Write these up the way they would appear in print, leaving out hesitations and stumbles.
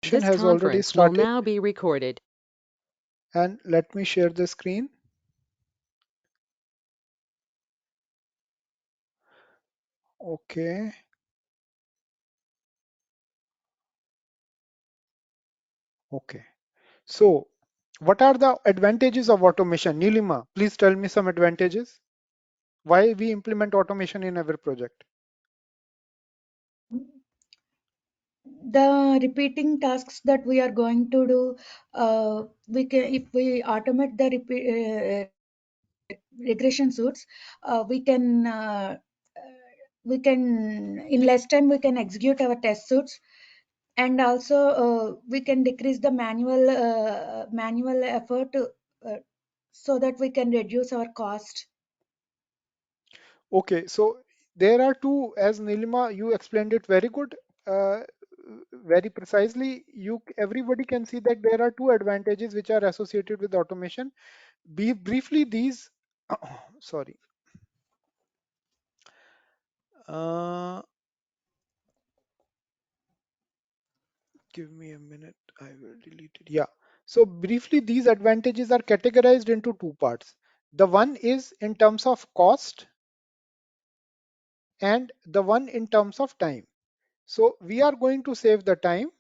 This Has already conference will started, now be recorded. and let me share the screen. Okay. Okay. So what are the advantages of automation? Nilima, please tell me some advantages. Why we implement automation in every project? The repeating tasks that we are going to do, we can, if we automate the regression suits, we can in less time we can execute our test suits, and also we can decrease the manual effort, so that we can reduce our cost. Okay, so there are two, as Nilima, you explained it very good, uh, very precisely. Everybody can see that there are two advantages which are associated with automation. Briefly, these, sorry, uh, give me a minute, I will delete it. Yeah. So briefly, these advantages are categorized into two parts. The one is in terms of cost and the one in terms of time. So we are going to save the time.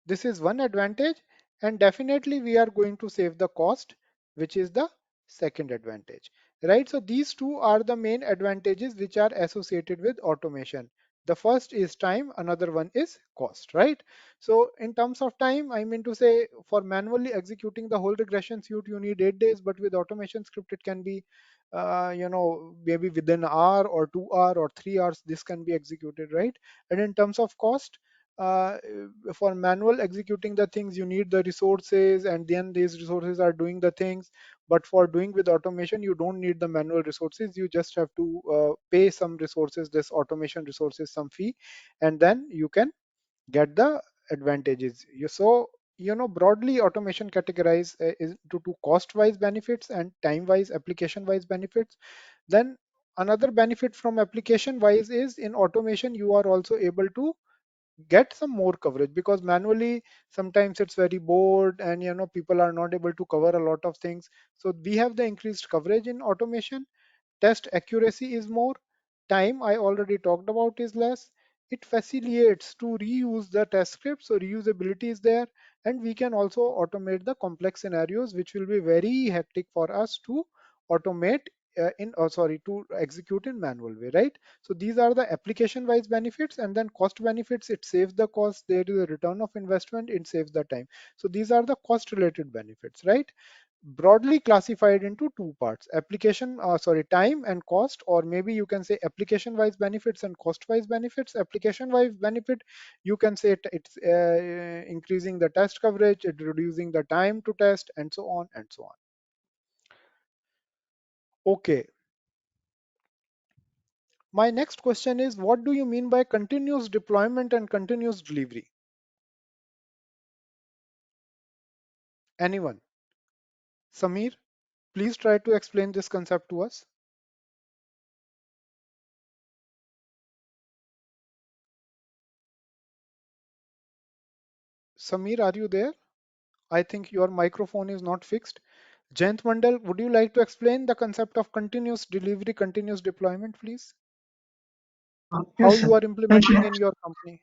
This is one advantage, and definitely we are going to save the cost, which is the second advantage, right? So these two are the main advantages which are associated with automation. The first is time, another one is cost, right? So in terms of time, I mean to say, for manually executing the whole regression suite, you need 8 days, but with automation script, it can be maybe within an hour or 2 hour or 3 hours, this can be executed, right? And in terms of cost, uh, for manual executing the things, you need the resources, and then these resources are doing the things. But for doing with automation, you don't need the manual resources. You just have to pay some resources, this automation resources, some fee, and then you can get the advantages. Broadly, automation categorize into two: cost wise benefits and time wise, application wise benefits. Then another benefit from application wise is, in automation you are also able to get some more coverage, because manually sometimes it's very bored, and people are not able to cover a lot of things. So we have the increased coverage in automation. Test accuracy is more. Time, I already talked about, is less. It facilitates to reuse the test script, so reusability is there. And we can also automate the complex scenarios, which will be very hectic for us to automate to execute in manual way, right? So these are the application wise benefits. And then cost benefits: it saves the cost, there is a return of investment, it saves the time. So these are the cost related benefits, right? Broadly classified into two parts: time and cost, or maybe you can say application wise benefits and cost wise benefits. Application wise benefit, you can say it's increasing the test coverage, it reducing the time to test, and so on and so on. Okay, my next question is, what do you mean by continuous deployment and continuous delivery? Anyone? Samir, please try to explain this concept to us. Samir, are you there? I think your microphone is not fixed. Jayant Mandal, would you like to explain the concept of continuous delivery, continuous deployment, please? How Yes, you sir. are Thank implementing you. in your company?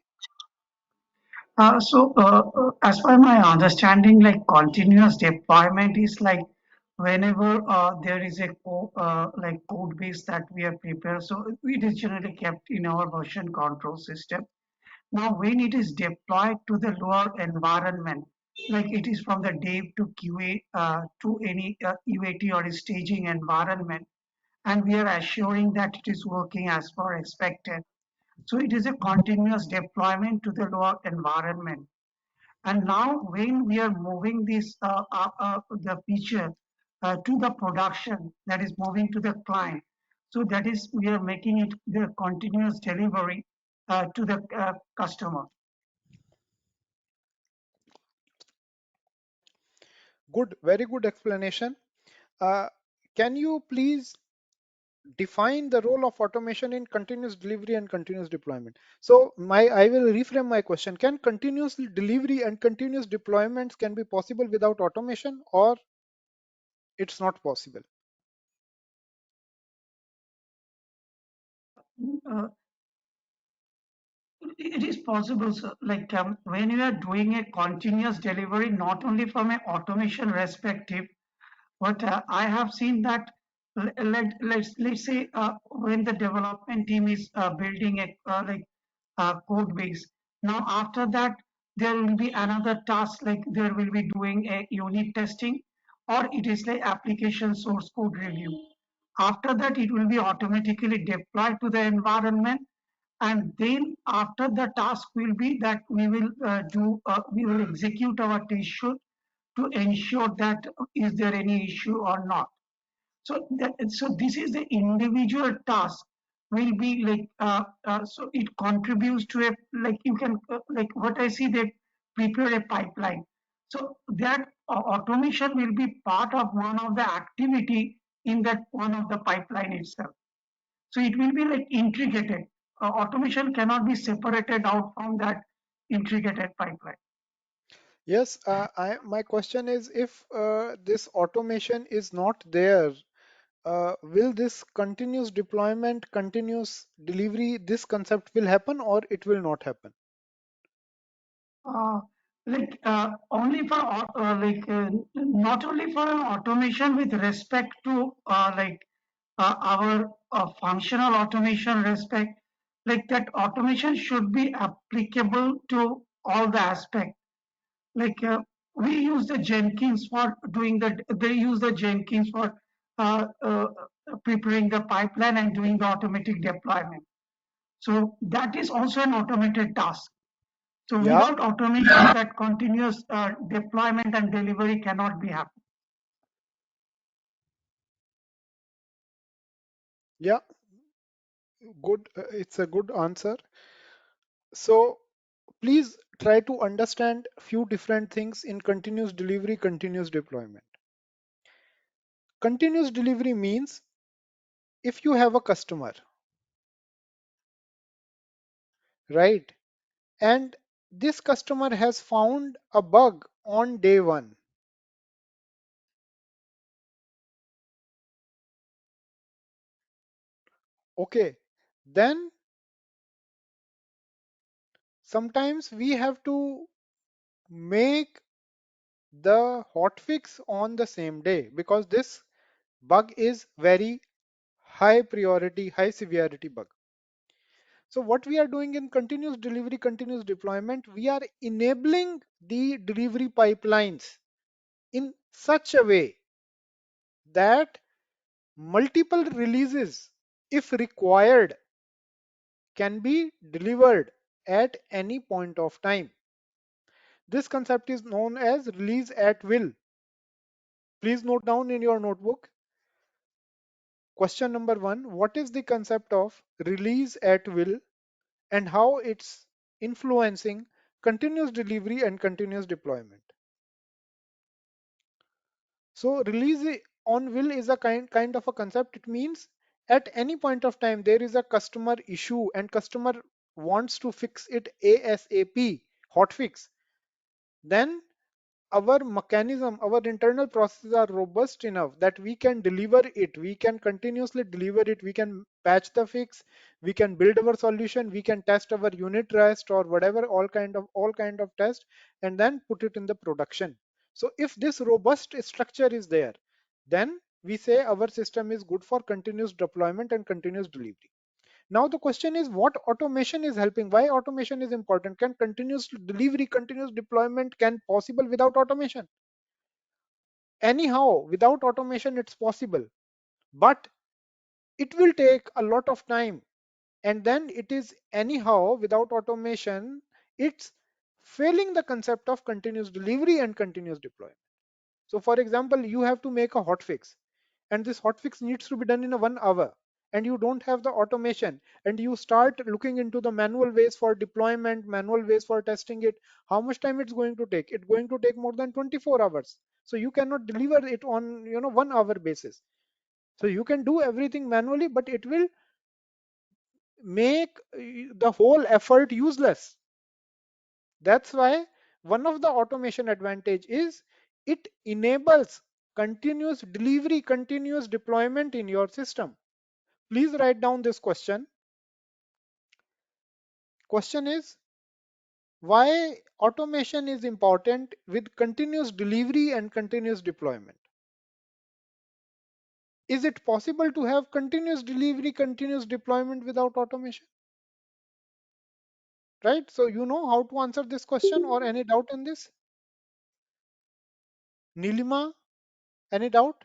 As per my understanding, like continuous deployment is like whenever there is a like code base that we have prepared, so it is generally kept in our version control system. Now, when it is deployed to the lower environment, like it is from the dev to QA to any UAT or staging environment, and we are assuring that it is working as per expected. So it is a continuous deployment to the lower environment. And now when we are moving this the feature to the production, that is moving to the client. So that is we are making it the continuous delivery to the customer. Good, very good explanation. Uh, can you please define the role of automation in continuous delivery and continuous deployment. So I will reframe my question. Can continuous delivery and continuous deployments can be possible without automation, or it's not possible? Uh, it is possible, sir. Like when you are doing a continuous delivery, not only from an automation perspective, but I have seen that let's say when the development team is building a code base. Now after that, there will be another task like there will be doing a unit testing, or it is like application source code review. After that, it will be automatically deployed to the environment, and then after the task will be that we will execute our test suite to ensure that is there any issue or not. So this is the individual task will be like so it contributes to a like you can like what I see they prepare a pipeline. So that automation will be part of one of the activity in that one of the pipeline itself. So it will be like integrated. Automation cannot be separated out from that integrated pipeline. Yes, my question is, if this automation is not there, will this continuous deployment, continuous delivery, this concept will happen or it will not happen? Uh, only for not only for an automation with respect to our functional automation respect, like that automation should be applicable to all the aspect. Like we use the Jenkins for doing that. They use the Jenkins for uh, uh, preparing the pipeline and doing the automatic deployment. So that is also an automated task. So Yeah, without automation, that continuous deployment and delivery cannot be happened. yeah, good. It's a good answer. So please try to understand few different things in continuous delivery, continuous deployment. Continuous delivery means if you have a customer, right? And this customer has found a bug on day one. Okay, then sometimes we have to make the hotfix on the same day because this bug is very high priority, high severity bug. So what we are doing in continuous delivery, continuous deployment, we are enabling the delivery pipelines in such a way that multiple releases, if required, can be delivered at any point of time. This concept is known as release at will. Please note down in your notebook. Question number one, what is the concept of release at will and how it's influencing continuous delivery and continuous deployment? So release on will is a kind of a concept. It means at any point of time there is a customer issue and customer wants to fix it ASAP, hotfix. Then our mechanism, our internal processes are robust enough that we can deliver it. We can continuously deliver it. We can patch the fix. We can build our solution. We can test our unit rest or whatever, all kind of test, and then put it in the production. So if this robust structure is there, then we say our system is good for continuous deployment and continuous delivery. Now the question is, what automation is helping? Why automation is important? Can continuous delivery, continuous deployment can possible without automation? Anyhow, without automation it's possible, but it will take a lot of time. And then it is anyhow without automation, it's failing the concept of continuous delivery and continuous deployment. So for example, you have to make a hotfix and this hotfix needs to be done in a 1 hour and you don't have the automation and you start looking into the manual ways for deployment, manual ways for testing it. How much time it's going to take? It's going to take more than 24 hours. So you cannot deliver it on 1 hour basis. So you can do everything manually, but it will make the whole effort useless. That's why one of the automation advantage is it enables continuous delivery, continuous deployment in your system. Please write down this question. Question is, why automation is important with continuous delivery and continuous deployment? Is it possible to have continuous delivery, continuous deployment without automation? Right? So you know how to answer this question, or any doubt in this? Nilima, any doubt?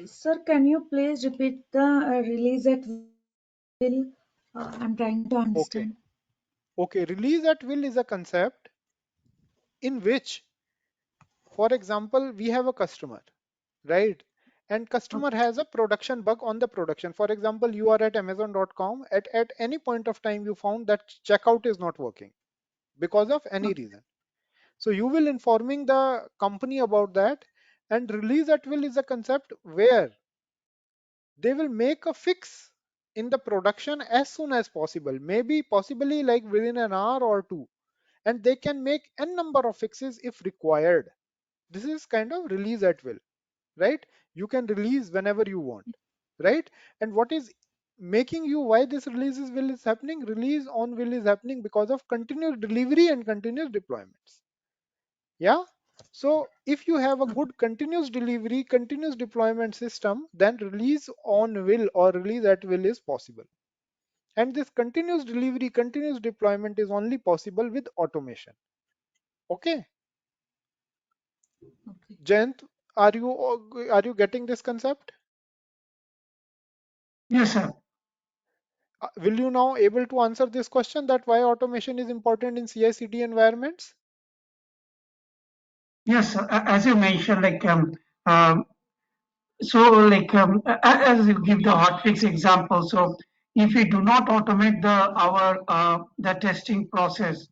Sir, can you please repeat the release at will? I'm trying to Okay. understand. Okay. Release at will is a concept in which, for example, we have a customer, right? And customer Okay. has a production bug on the production. For example, you are at amazon.com. At any point of time, you found that checkout is not working because of any Okay. reason. So you will informing the company about that. And release at will is a concept where they will make a fix in the production as soon as possible, maybe possibly like within an hour or two, and they can make n number of fixes if required. This is kind of release at will, right? You can release whenever you want, right? And what is making you, why this will is happening, release on will is happening because of continuous delivery and continuous deployments. Yeah. So if you have a good continuous delivery, continuous deployment system, then release on will or release at will is possible. And this continuous delivery, continuous deployment is only possible with automation. Okay. Okay. Jayant, are you getting this concept? Yes, sir. Will you now able to answer this question that why automation is important in CI/CD environments? Yes, sir. As you mentioned, um, so as you give the hotfix example, so if we do not automate the testing process,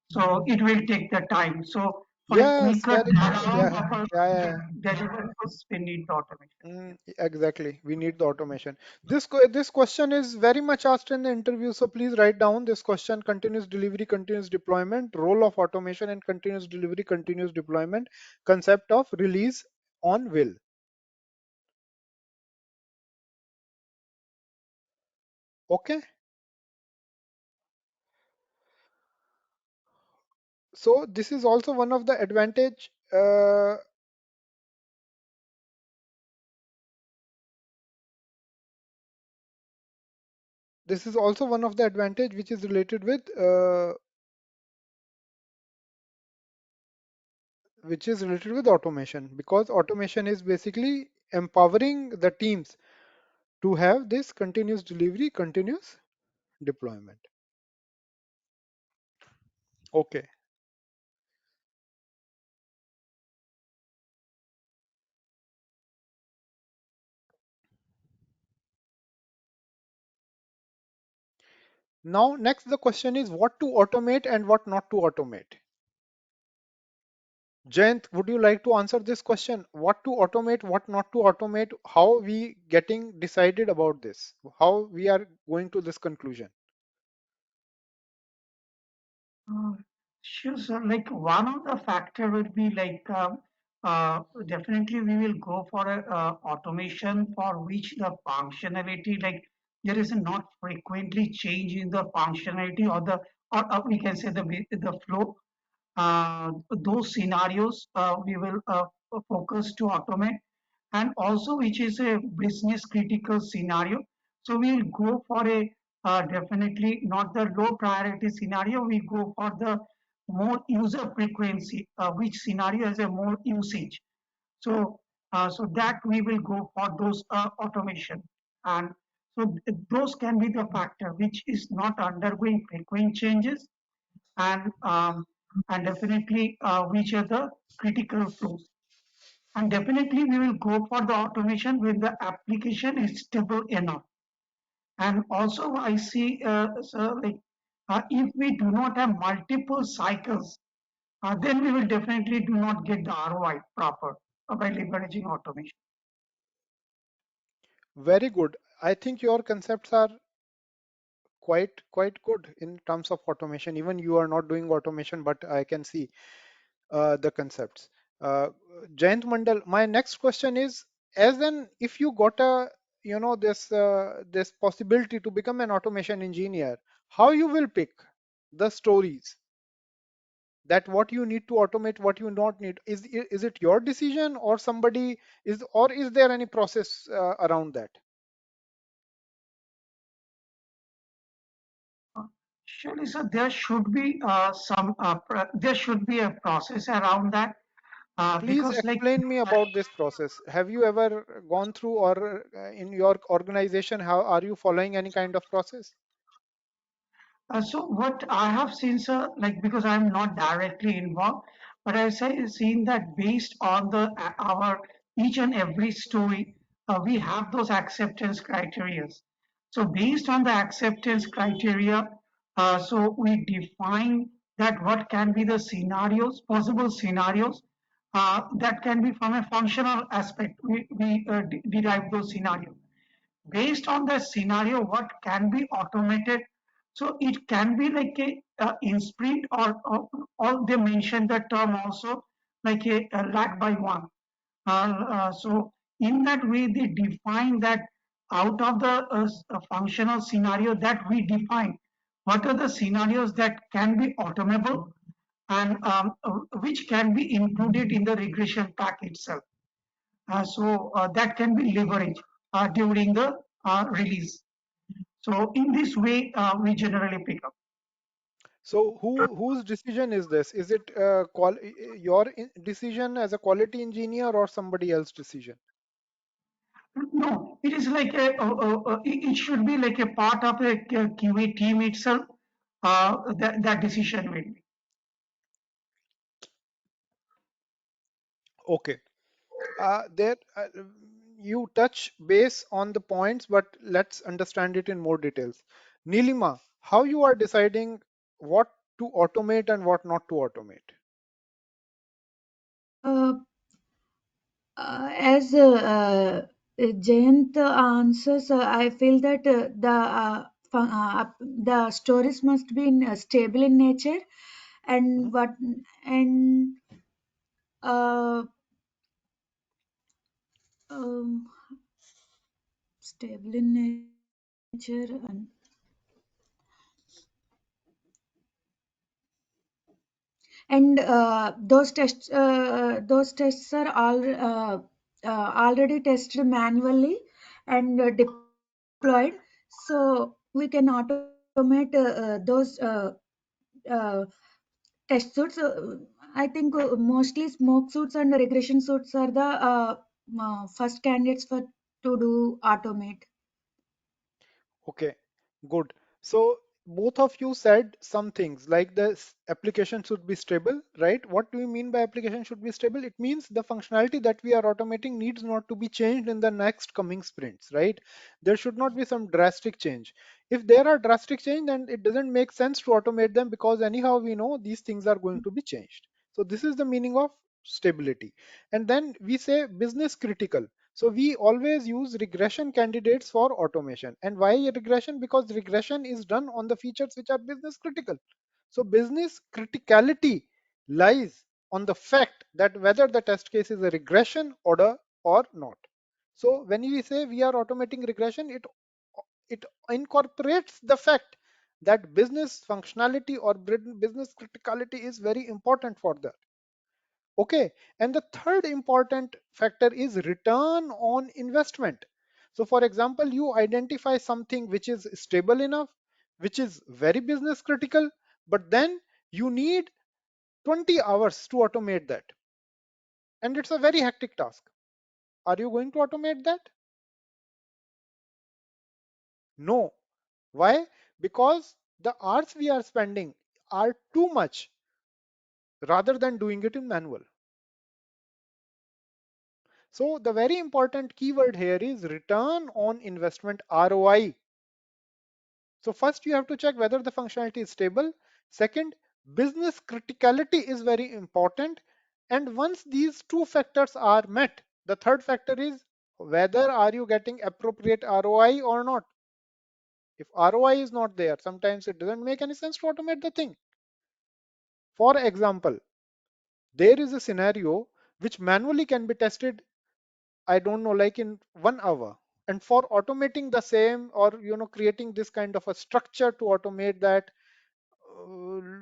so it will take the time. So for a Yes, quicker very good. turnaround Yeah, of our yeah, yeah. deliverables, we need the automation. Exactly. We need the automation. This question is very much asked in the interview, so please write down this question: continuous delivery, continuous deployment, role of automation and continuous delivery, continuous deployment, concept of release on will. Okay. So this is also one of the advantage. This is also one of the advantage which is related with automation, because automation is basically empowering the teams to have this continuous delivery, continuous deployment. Okay. Now, next the question is what to automate and what not to automate. Jayant, would you like to answer this question? What to automate, what not to automate? How we getting decided about this? How we are going to this conclusion? Uh, Sure, sir. Like one of the factor would be definitely we will go for a automation for which the functionality, like there is a not frequently change in the functionality or we can say the flow. Those scenarios we will focus to automate, and also which is a business critical scenario. So we'll go for a definitely not the low priority scenario. We go for the more user frequency, which scenario has a more usage. So so that we will go for those automation, and so those can be the factor which is not undergoing frequent changes, and definitely which are the critical flows. And definitely we will go for the automation when the application is stable enough. And also I see, so if we do not have multiple cycles, then we will definitely do not get the ROI proper. by leveraging automation. Very good. I think your concepts are quite good in terms of automation. Even you are not doing automation, but I can see the concepts. Uh, Jayant Mandal, my next question is, as an if you got a this possibility to become an automation engineer, how you will pick the stories that what you need to automate, what you not need? Is it your decision or somebody is, or is there any process around that? Surely, so there should be there should be a process around that Please because like explain me about this process. Have you ever gone through, or in your organization, how are you following any kind of process? So what I have seen, sir, like because I'm not directly involved, but I've seen that based on the our each and every story, we have those acceptance criteria. So based on the acceptance criteria, so we define that what can be the scenarios, possible scenarios, that can be from a functional aspect. We derive those scenarios based on the scenario what can be automated. So it can be like in sprint or they mention the term also like a lag by one. So in that way they define that out of the functional scenario that we define what are the scenarios that can be automable and which can be included in the regression pack itself. That can be leveraged during the release. So in this way, we generally pick up. So whose decision is this? Is it your decision as a quality engineer or somebody else's decision? No, it is like it should be like a part of a QA team itself. That decision will be. Okay. There you touch base on the points, but let's understand it in more details. Nilima, how you are deciding what to automate and what not to automate? Uh, as Jayant answers, I feel that the stories must be stable in nature, Mhm. and what and uh, um, stable in nature and those tests are already tested manually and deployed, so we can automate those uh, test suits. I think mostly smoke suits and regression suits are the first candidates for to do automate. Okay, good. So both of you said some things like the application should be stable, right? What do you mean by application should be stable? It means the functionality that we are automating needs not to be changed in the next coming sprints, right? There should not be some drastic change. If there are drastic change, then it doesn't make sense to automate them, because anyhow we know these things are going to be changed. So this is the meaning of stability. And then we say business critical. So we always use regression candidates for automation. And why regression? Because regression is done on the features which are business critical. So business criticality lies on the fact that whether the test case is a regression order or not. So when we say we are automating regression, it incorporates the fact that business functionality or business criticality is very important for that. Okay, and the third important factor is return on investment. So for example, you identify something which is stable enough, which is very business critical, but then you need 20 hours to automate that, and it's a very hectic task. Are you going to automate that? No. Why? Because the hours we are spending are too much rather than doing it in manual. So the very important keyword here is return on investment, ROI. So first you have to check whether the functionality is stable. Second, business criticality is very important. And once these two factors are met, the third factor is whether are you getting appropriate ROI or not. If ROI is not there, sometimes it doesn't make any sense to automate the thing. For example, there is a scenario which manually can be tested, I don't know, like in 1 hour. And for automating the same, or creating this kind of a structure to automate that,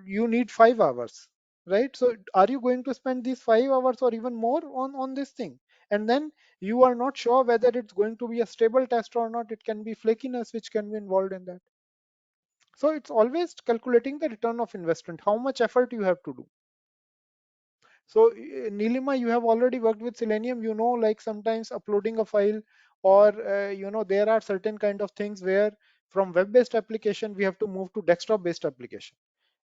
you need 5 hours, right? So are you going to spend these 5 hours or even more on this thing? And then you are not sure whether it's going to be a stable test or not. It can be flakiness which can be involved in that. So it's always calculating the return of investment, how much effort you have to do. So Nilima, you have already worked with Selenium, like sometimes uploading a file, or there are certain kind of things where from web-based application we have to move to desktop-based application.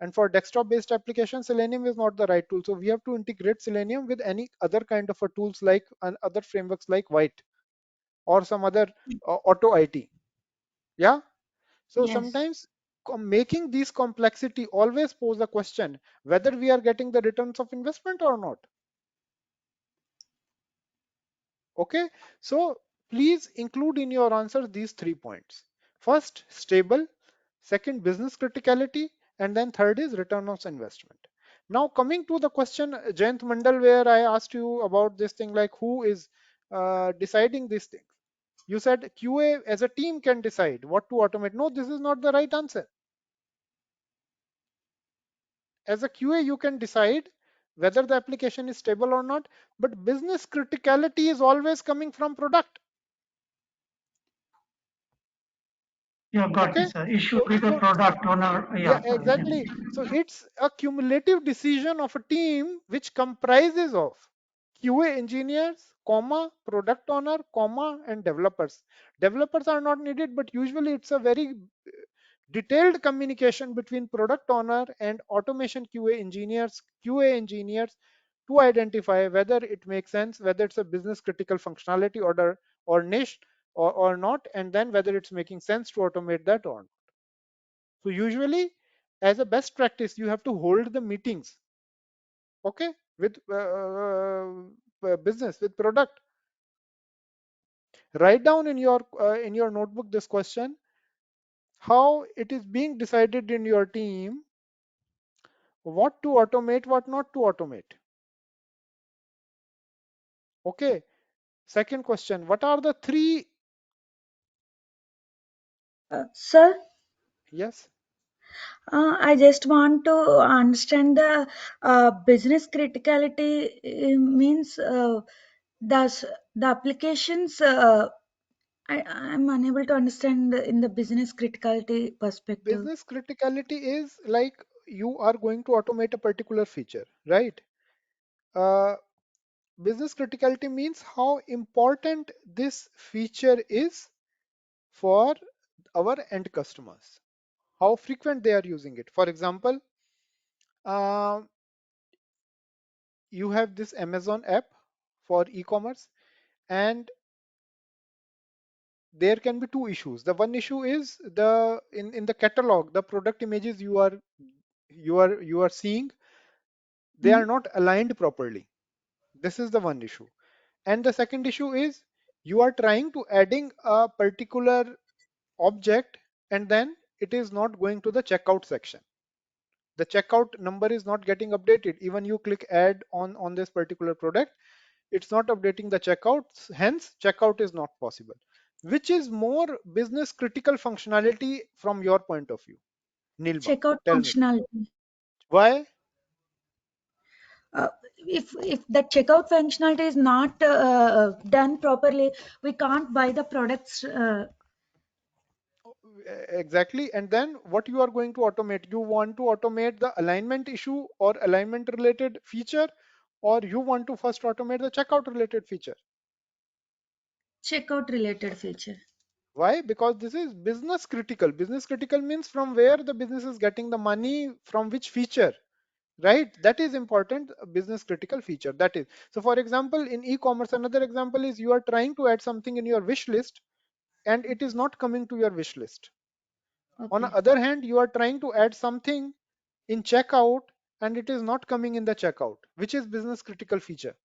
And for desktop-based application, Selenium is not the right tool. So we have to integrate Selenium with any other kind of a tools like other frameworks like White or some other Auto IT. Yeah. So Yes. sometimes making these complexity always pose a question whether we are getting the returns of investment or not. Okay, so please include in your answer these 3 points. First, stable. Second, business criticality. And then third is return on investment. Now coming to the question, Jayant Mandal, where I asked you about this thing, like who is deciding this thing. You said QA as a team can decide what to automate. No, this is not the right answer. As a QA, you can decide whether the application is stable or not, but business criticality is always coming from product. Yeah, got it, Okay, sir. It should so be the so product owner. yeah, Yeah, sorry. Yeah. exactly. So it's a cumulative decision of a team which comprises of QA engineers, comma, product owner, comma, and developers. Developers are not needed, but usually it's a very detailed communication between product owner and automation QA engineers to identify whether it makes sense, whether it's a business critical functionality or niche or not, and then whether it's making sense to automate that or not. So usually, as a best practice, you have to hold the meetings, okay, with business, with product. Write down in your notebook this question: how it is being decided in your team, what to automate, what not to automate. Okay. Second question: what are the three? Sir, Yes. I just want to understand the business criticality means the applications. I'm unable to understand in the business criticality perspective. Business criticality is like you are going to automate a particular feature, right? Uh, Business criticality means how important this feature is for our end customers, how frequent they are using it. For example, uh, you have this Amazon app for e-commerce, and there can be two issues. The one issue is in the catalog, the product images you are seeing, they Hmm? are not aligned properly. This is the one issue. And the second issue is you are trying to adding a particular object, and then it is not going to the checkout section. The checkout number is not getting updated. Even you click add on this particular product, it's not updating the checkout, hence checkout is not possible. Which is more business critical functionality from your point of view, Nilma? Checkout Tell me functionality. why. Uh, if the checkout functionality is not done properly, we can't buy the products. Exactly. And then what you are going to automate, you want to automate the alignment issue or alignment related feature, or you want to first automate the checkout related feature. Checkout related feature. Why? Because this is business critical. Business critical means from where the business is getting the money, from which feature, right? That is important. Business critical feature, that is. So for example, in e-commerce, another example is you are trying to add something in your wish list and it is not coming to your wish list. On the Okay. other hand, you are trying to add something in checkout and it is not coming in the checkout, which is business critical feature.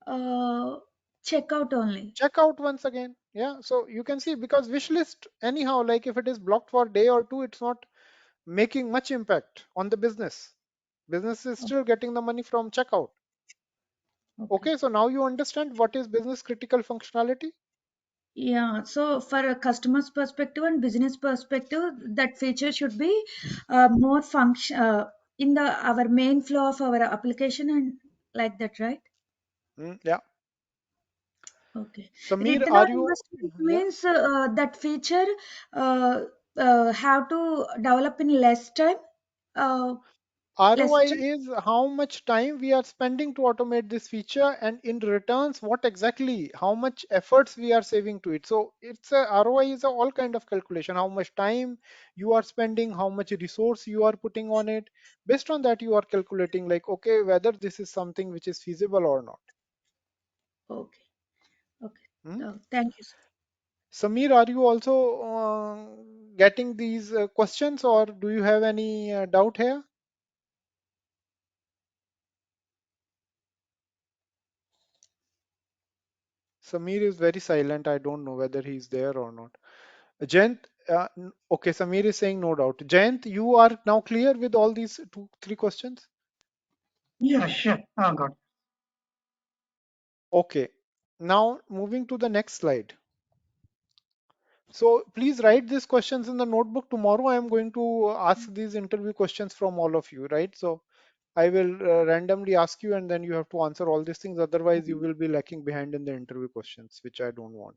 Uh, Checkout only. Checkout once again. Yeah, so you can see, because wish list anyhow, like if it is blocked for a day or two, it's not making much impact on the business. Business is Oh, still getting the money from checkout. okay. Okay, so now you understand what is business critical functionality. Yeah, so for a customer's perspective and business perspective, that feature should be more function in the our main flow of our application and like that, right? Yeah. Okay. Samir, Return are on you? investment Yeah. means that feature uh, have to develop in less time. Uh, Less ROI time. is how much time we are spending to automate this feature, and in returns, what exactly, how much efforts we are saving to it. So it's a ROI is a all kind of calculation. How much time you are spending, how much resource you are putting on it. Based on that, you are calculating like, okay, whether this is something which is feasible or not. Okay. Okay. Hmm? Thank you, sir. Samir, are you also getting these questions, or do you have any doubt here? Samir is very silent. I don't know whether he's there or not. Jayant, okay, Samir is saying no doubt. Jayant, you are now clear with all these two, three questions? Yeah, sure. Got Okay. Now moving to the next slide. So please write these questions in the notebook. Tomorrow I am going to ask these interview questions from all of you, right? So I will randomly ask you and then you have to answer all these things. Otherwise, you will be lacking behind in the interview questions, which I don't want.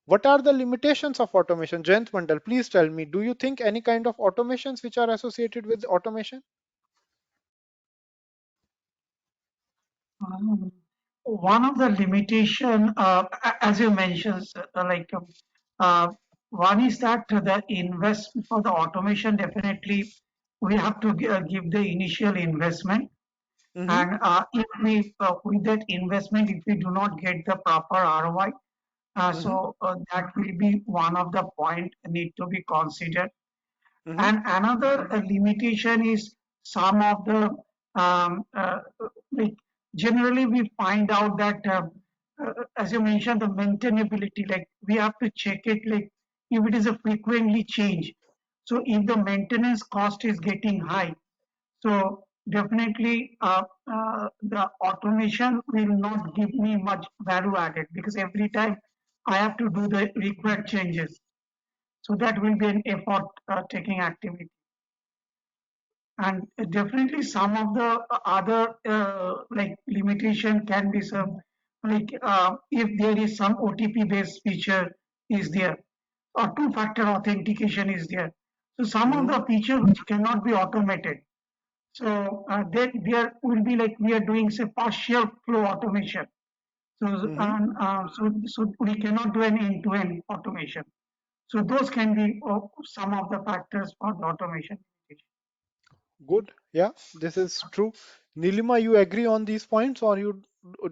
What are the limitations of automation? Jayant Mandal, please tell me, do you think any kind of automations which are associated with automation? Um, One of the limitation, as you mentioned, uh, one is that the invest for the automation, definitely we have to give the initial investment. Mm-hmm. And if we, with that investment, if we do not get the proper ROI, Mm-hmm. that will be one of the point need to be considered. Mm-hmm. And another limitation is some of the like generally we find out that as you mentioned the maintainability, like we have to check it like if it is a frequently change. So if the maintenance cost is getting high, so definitely the automation will not give me much value added because every time I have to do the required changes. So that will be an effort taking activity. And definitely some of the other like limitation can be some like if there is some OTP based feature is there or two-factor authentication is there. So some of Mm-hmm. the feature which cannot be automated. So that there will be like we are doing say partial flow automation. Mm-hmm. So we cannot do an end-to-end automation. So those can be some of the factors for the automation. Good. Yeah, this is true. Nilima, you agree on these points, or you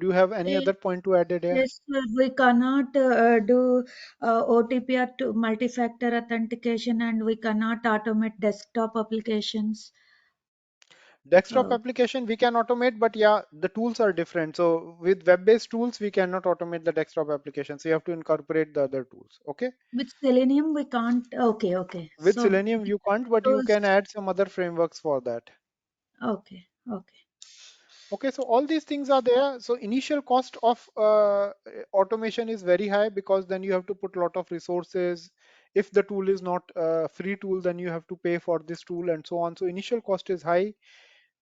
do you have any Eh, other point to add it here? Yes, sir, we cannot do OTP or multi-factor authentication, and we cannot automate desktop applications. Desktop Uh, application we can automate, but yeah, the tools are different. So with web-based tools, we cannot automate the desktop application. So you have to incorporate the other tools. Okay. with Selenium, we can't. Okay, okay. With So Selenium, you can't, but you tools. can add some other frameworks for that. Okay, okay. Okay, so all these things are there. So initial cost of automation is very high because then you have to put a lot of resources. If the tool is not a free tool, then you have to pay for this tool and so on. So initial cost is high.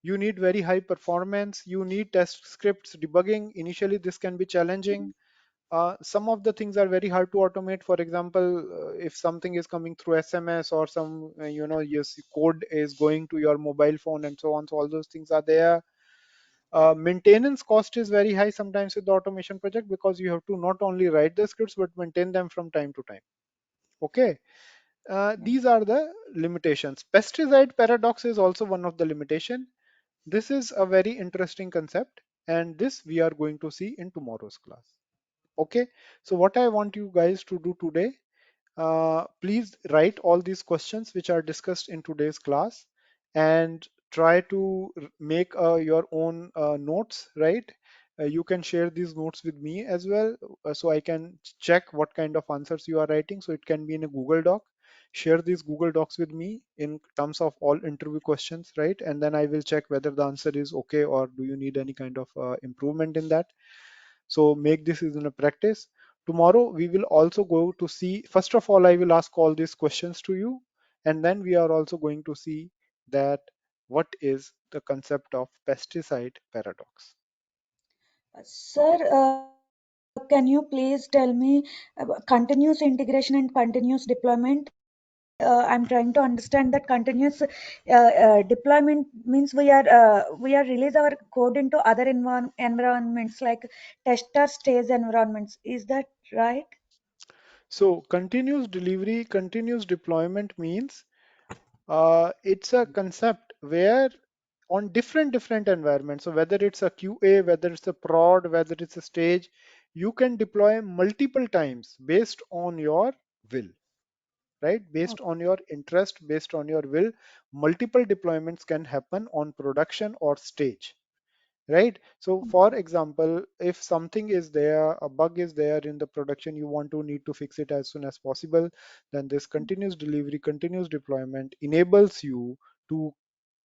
You need very high performance. You need test scripts debugging. Initially, this can be challenging. Some of the things are very hard to automate. For example, if something is coming through SMS or some, yes, code is going to your mobile phone and so on. So all those things are there. Maintenance cost is very high sometimes with the automation project because you have to not only write the scripts but maintain them from time to time. Okay, these are the limitations. Pesticide paradox is also one of the limitation. This is a very interesting concept, and this we are going to see in tomorrow's class. Okay, so what I want you guys to do today, please write all these questions which are discussed in today's class and try to make your own notes, right? You can share these notes with me as well, so I can check what kind of answers you are writing. So it can be in a Google Doc. Share these Google Docs with me in terms of all interview questions, right? And then I will check whether the answer is okay or do you need any kind of improvement in that. So make this in a practice. Tomorrow we will also go to see, first of all, I will ask all these questions to you, and then we are also going to see that what is the concept of pesticide paradox. Sir, can you please tell me continuous integration and continuous deployment? I'm trying to understand that continuous deployment means we are release our code into other environments like tester stage environments. Is that right? So continuous delivery, continuous deployment means it's a concept where on different environments, so whether it's a QA, whether it's a prod, whether it's a stage, you can deploy multiple times based on your will, right? Based on your interest, based on your will, multiple deployments can happen on production or stage, right? So for example, if something is there, a bug is there in the production, you want to need to fix it as soon as possible, then this continuous delivery, continuous deployment enables you to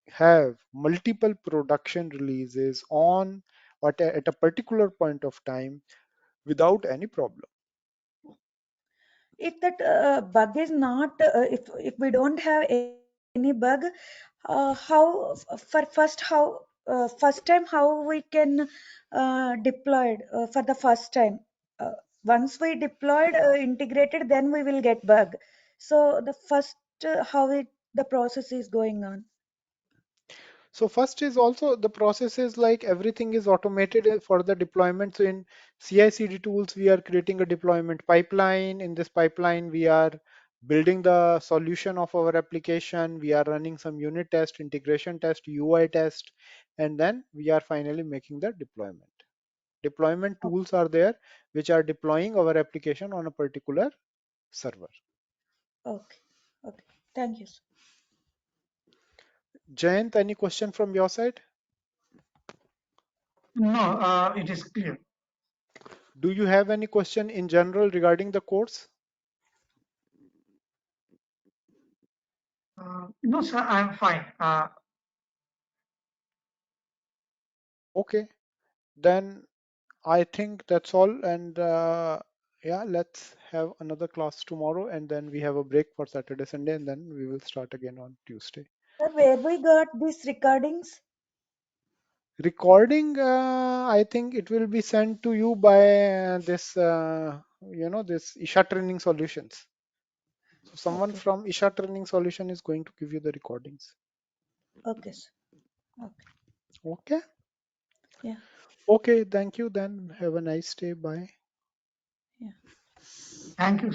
have multiple production releases on at a particular point of time without any problem. If that bug is not if we don't have any bug, how for first time how we can deploy it for the first time. Once we deployed integrated, then we will get bug. So the first how it the process is going on. So first is also the process is like everything is automated for the deployment. So in CI/CD tools, we are creating a deployment pipeline. In this pipeline, we are building the solution of our application. We are running some unit test, integration test, UI test, and then we are finally making the deployment. Deployment tools are there which are deploying our application on a particular server. Okay, okay, thank you, sir. Jayant, any question from your side? No, it is clear. Do you have any question in general regarding the course? No, sir, I'm fine. Okay, then I think that's all. And yeah, let's have another class tomorrow, and then we have a break for Saturday, Sunday, and then we will start again on Tuesday. Sir, where we got these recordings? Recording, I think it will be sent to you by this, this Isha Training Solutions. So someone Okay, from Isha Training Solution is going to give you the recordings. okay, sir. Okay, Okay. yeah, Okay. Thank you. Then have a nice day. Bye. yeah. Thank you.